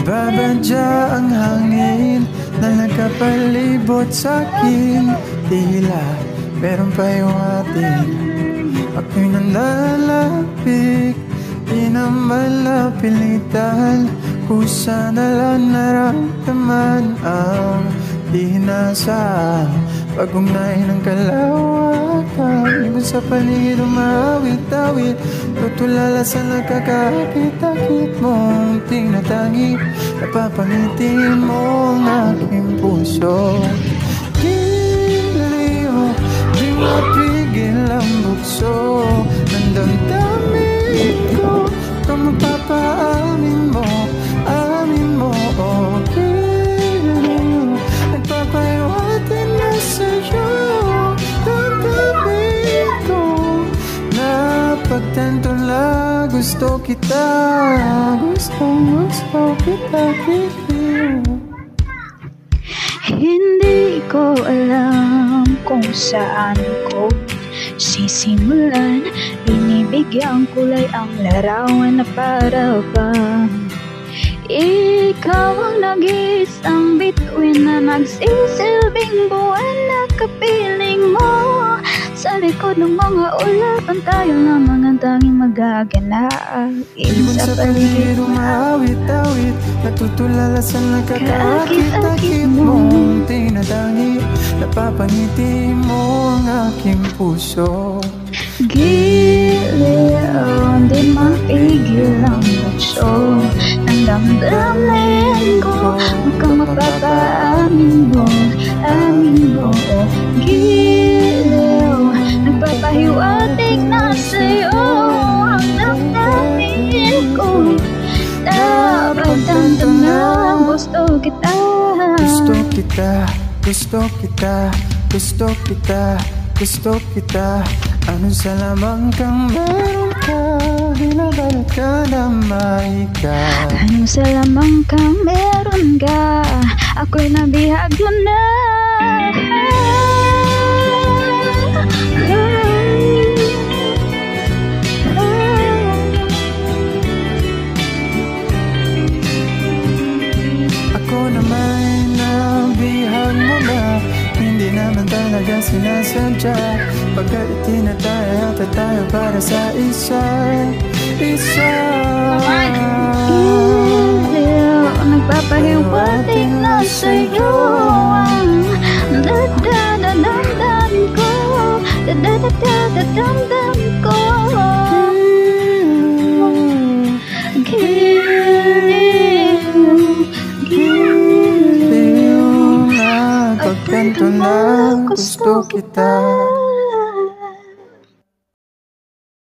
Babadya ang hangin na nagkapalibot sa'kin. Tila meron pa yung atin. Ako'y nanlalapik, di na malapilitan. Kusa na lang naramdaman ang di nasa pag-ugnay ng kalawakan. Ibon sa paligid umawit-awit, tutulala sa nagkakakit-akit mong tinatangi. Napapangiti mo ang aking puso. Giliw, di mapigil ang bukso ng damdamin ko. Kung magpapaamin mo, amin mo, giliw. Nagpapahiwatig na sa'yo damdamin ko. Napagtanto na gusto kita, gusto kita, giliw. Hindi ko alam kung saan ko sisimulan. Binibigyan kulay ang larawan na para bang ikaw ang nag-iisang bituin na nagsisilbing buwan na kapiling mo. Sa likod ng mga ulapan tayo lamang ang tanging magaganap. Ibon sa paligid umawit-awit, natutulala sa nakakaakit-akit mong tinatangi. Napapangiti mo ang aking puso. Giliw, di mapigil ang bukso ng damdamin ko. Mukhang mapapaamin mo, amin mo. Giliw, nagpapahiwatig na sa'yo ang damdamin ko. Napagtanto na gusto kita, gusto kita, gusto kita, gusto kita, gusto kita. Anong sa lamang kang meron ka, binabalot ka na maikat. Anong sa lamang kang meron ka, ako'y nabihag mo na. Ako naman nabihag mo na, hindi naman talaga sinasadya. Pagkat itinataya at tayo para sa isa't isa. Giliw, nagpapahiwatig na sa'yo ang dadadadamdam ko, dadadadadamdam ko. Giliw, napagtanto na gusto kita.